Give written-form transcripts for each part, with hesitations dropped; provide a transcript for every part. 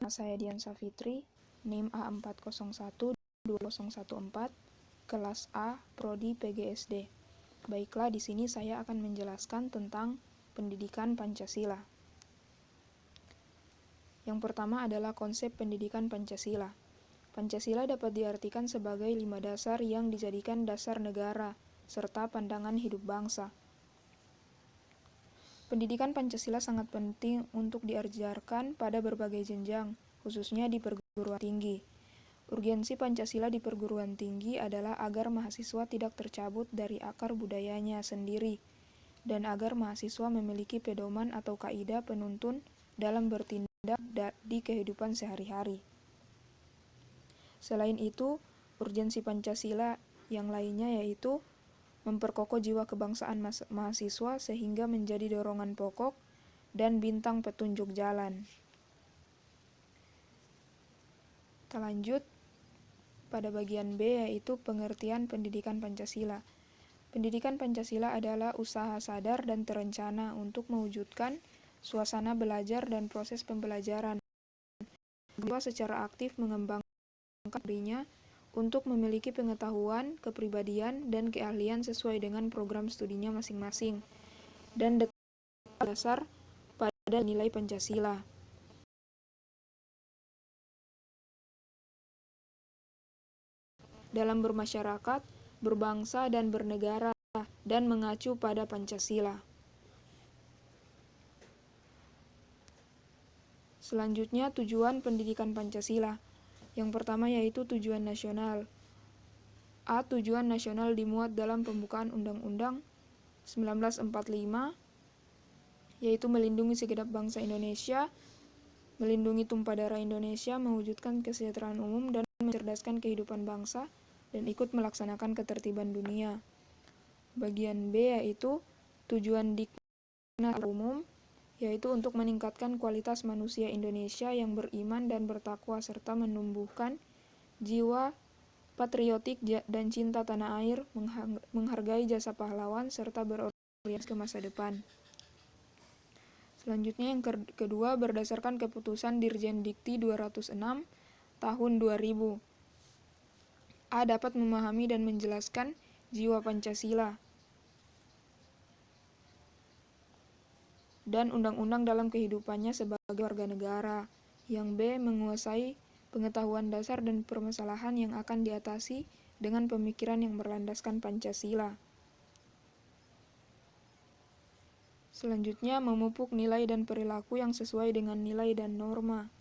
Saya Dian Safitri, NIM A40120014, kelas A, Prodi PGSD. Baiklah, di sini saya akan menjelaskan tentang pendidikan Pancasila. Yang pertama adalah konsep pendidikan Pancasila. Pancasila dapat diartikan sebagai 5 dasar yang dijadikan dasar negara, serta pandangan hidup bangsa. Pendidikan Pancasila sangat penting untuk diajarkan pada berbagai jenjang, khususnya di perguruan tinggi. Urgensi Pancasila di perguruan tinggi adalah agar mahasiswa tidak tercabut dari akar budayanya sendiri, dan agar mahasiswa memiliki pedoman atau kaidah penuntun dalam bertindak di kehidupan sehari-hari. Selain itu, urgensi Pancasila yang lainnya yaitu memperkokoh jiwa kebangsaan mahasiswa sehingga menjadi dorongan pokok dan bintang petunjuk jalan. Kita lanjut pada bagian B, yaitu pengertian pendidikan Pancasila. Pendidikan Pancasila adalah usaha sadar dan terencana untuk mewujudkan suasana belajar dan proses pembelajaran. Mahasiswa secara aktif mengembangkan dirinya untuk memiliki pengetahuan, kepribadian, dan keahlian sesuai dengan program studinya masing-masing, dan dasar pada nilai Pancasila. Dalam bermasyarakat, berbangsa, dan bernegara, dan mengacu pada Pancasila. Selanjutnya, tujuan pendidikan Pancasila. Yang pertama yaitu tujuan nasional. A. Tujuan nasional dimuat dalam pembukaan Undang-Undang 1945, yaitu melindungi segenap bangsa Indonesia, melindungi tumpah darah Indonesia, mewujudkan kesejahteraan umum, dan mencerdaskan kehidupan bangsa, dan ikut melaksanakan ketertiban dunia. Bagian B yaitu tujuan Diknas umum, yaitu untuk meningkatkan kualitas manusia Indonesia yang beriman dan bertakwa serta menumbuhkan jiwa patriotik dan cinta tanah air, menghargai jasa pahlawan serta berorientasi ke masa depan. Selanjutnya yang kedua, berdasarkan keputusan Dirjen Dikti 206 tahun 2000. A. Dapat memahami dan menjelaskan jiwa Pancasila dan undang-undang dalam kehidupannya sebagai warga negara. Yang B. Menguasai pengetahuan dasar dan permasalahan yang akan diatasi dengan pemikiran yang berlandaskan Pancasila. Selanjutnya, memupuk nilai dan perilaku yang sesuai dengan nilai dan norma.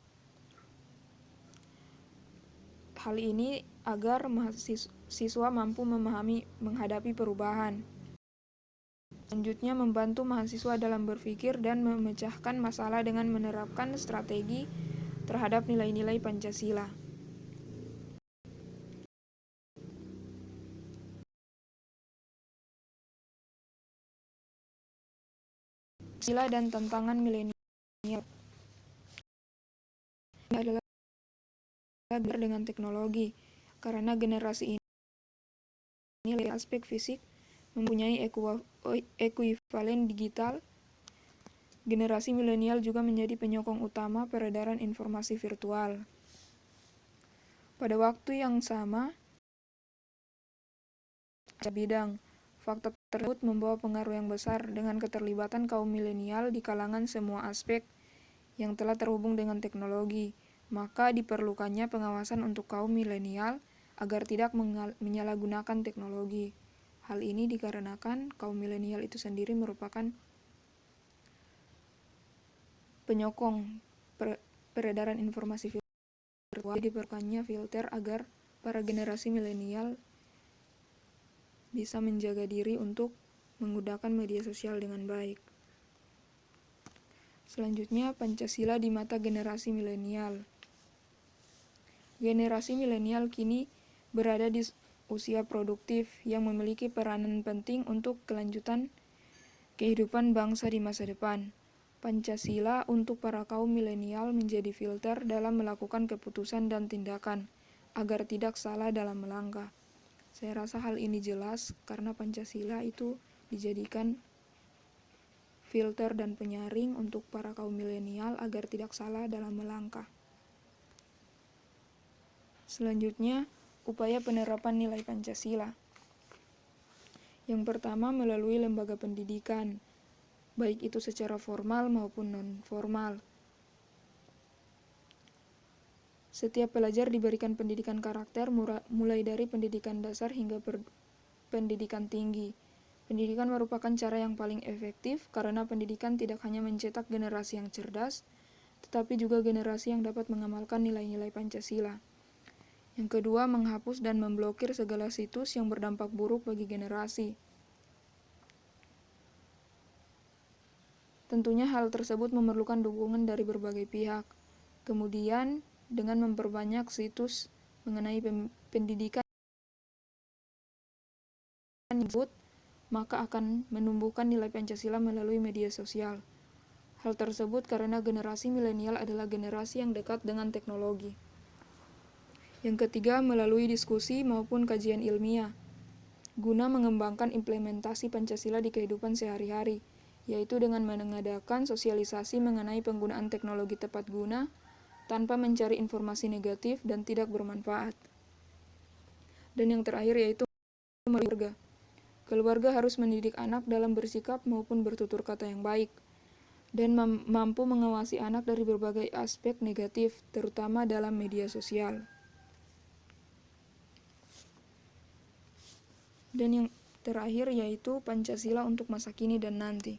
Hal ini agar mahasiswa mampu menghadapi perubahan. Selanjutnya, membantu mahasiswa dalam berpikir dan memecahkan masalah dengan menerapkan strategi terhadap nilai-nilai Pancasila. Pancasila dan tantangan milenial adalah dengan teknologi, karena generasi ini aspek fisik mempunyai ekuivalen digital. Generasi milenial juga menjadi penyokong utama peredaran informasi virtual. Pada waktu yang sama, bidang faktor tersebut membawa pengaruh yang besar dengan keterlibatan kaum milenial di kalangan semua aspek yang telah terhubung dengan teknologi. Maka diperlukannya pengawasan untuk kaum milenial agar tidak menyalahgunakan teknologi. Hal ini dikarenakan kaum milenial itu sendiri merupakan penyokong peredaran informasi virtual. Jadi diperlukannya filter agar para generasi milenial bisa menjaga diri untuk menggunakan media sosial dengan baik. Selanjutnya, Pancasila di mata generasi milenial. Generasi milenial kini berada di usia produktif yang memiliki peranan penting untuk kelanjutan kehidupan bangsa di masa depan. Pancasila untuk para kaum milenial menjadi filter dalam melakukan keputusan dan tindakan, agar tidak salah dalam melangkah. Saya rasa hal ini jelas karena Pancasila itu dijadikan filter dan penyaring untuk para kaum milenial agar tidak salah dalam melangkah. Selanjutnya, upaya penerapan nilai Pancasila. Yang pertama, melalui lembaga pendidikan, baik itu secara formal maupun non-formal. Setiap pelajar diberikan pendidikan karakter mulai dari pendidikan dasar hingga pendidikan tinggi. Pendidikan merupakan cara yang paling efektif karena pendidikan tidak hanya mencetak generasi yang cerdas, tetapi juga generasi yang dapat mengamalkan nilai-nilai Pancasila. Yang kedua, menghapus dan memblokir segala situs yang berdampak buruk bagi generasi. Tentunya hal tersebut memerlukan dukungan dari berbagai pihak. Kemudian, dengan memperbanyak situs mengenai pendidikan tersebut, maka akan menumbuhkan nilai Pancasila melalui media sosial. Hal tersebut karena generasi milenial adalah generasi yang dekat dengan teknologi. Yang ketiga, melalui diskusi maupun kajian ilmiah, guna mengembangkan implementasi Pancasila di kehidupan sehari-hari, yaitu dengan mengadakan sosialisasi mengenai penggunaan teknologi tepat guna, tanpa mencari informasi negatif dan tidak bermanfaat. Dan yang terakhir yaitu keluarga. Keluarga harus mendidik anak dalam bersikap maupun bertutur kata yang baik, dan mampu mengawasi anak dari berbagai aspek negatif, terutama dalam media sosial. Dan yang terakhir yaitu Pancasila untuk masa kini dan nanti.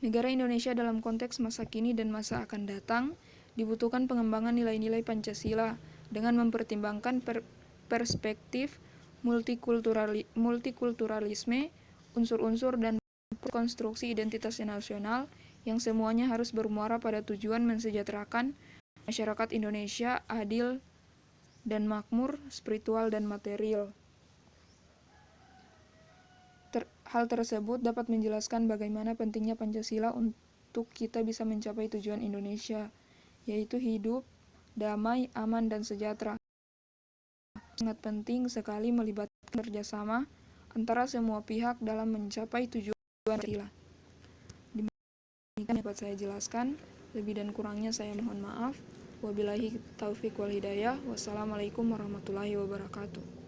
Negara Indonesia dalam konteks masa kini dan masa akan datang dibutuhkan pengembangan nilai-nilai Pancasila dengan mempertimbangkan perspektif multikulturalisme, unsur-unsur dan konstruksi identitas nasional yang semuanya harus bermuara pada tujuan mensejahterakan masyarakat Indonesia adil dan makmur, spiritual dan material. Hal tersebut dapat menjelaskan bagaimana pentingnya Pancasila untuk kita bisa mencapai tujuan Indonesia, yaitu hidup, damai, aman, dan sejahtera. Sangat penting sekali melibatkan kerjasama antara semua pihak dalam mencapai tujuan Pancasila. Demikian yang dapat saya jelaskan, lebih dan kurangnya saya mohon maaf. Wabillahi taufiq wal hidayah. Wassalamualaikum warahmatullahi wabarakatuh.